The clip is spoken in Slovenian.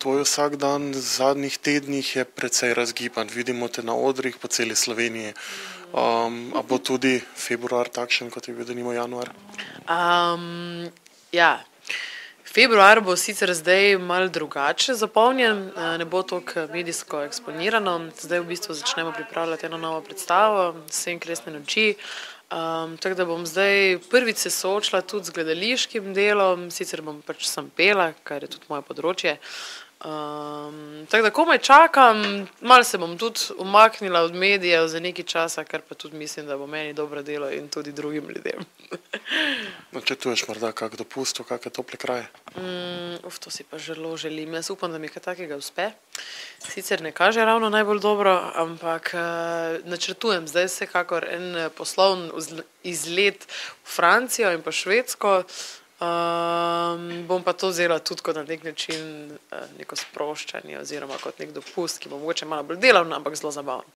tvoj vsak dan v zadnjih tednih je precej razgiban. Vidimo te na odrih po celi Sloveniji. A bo tudi februar takšen, kot je bil denimo januar? Ja, februar bo sicer zdaj malo drugače zapolnjen, ne bo toliko medijsko eksponirano. Zdaj v bistvu začnemo pripravljati eno novo predstavo, Sen kresne noči. Tako da bom zdaj prvič se soočila tudi z gledališkim delom, sicer bom pač sam pela, kar je tudi moje področje. Tako da komaj čakam, malo se bom tudi umaknila od medijev za nekaj časa, kar pa tudi mislim, da bo meni dobro delo in tudi drugim ljudem. Načrtuješ morda kak dopust v kakšne tople kraje? To si pa zelo želim. Jaz upam, da mi kaj takega uspe. Sicer ne kaže ravno najbolj dobro, ampak načrtujem zdaj vsekakor en poslovni izlet v Francijo in pa Švedsko. Bom pa to vzela tudi kot na nek način neko sproščanje oziroma kot nek dopust, ki bo mogoče malo bolj delovno, ampak zelo zabaven.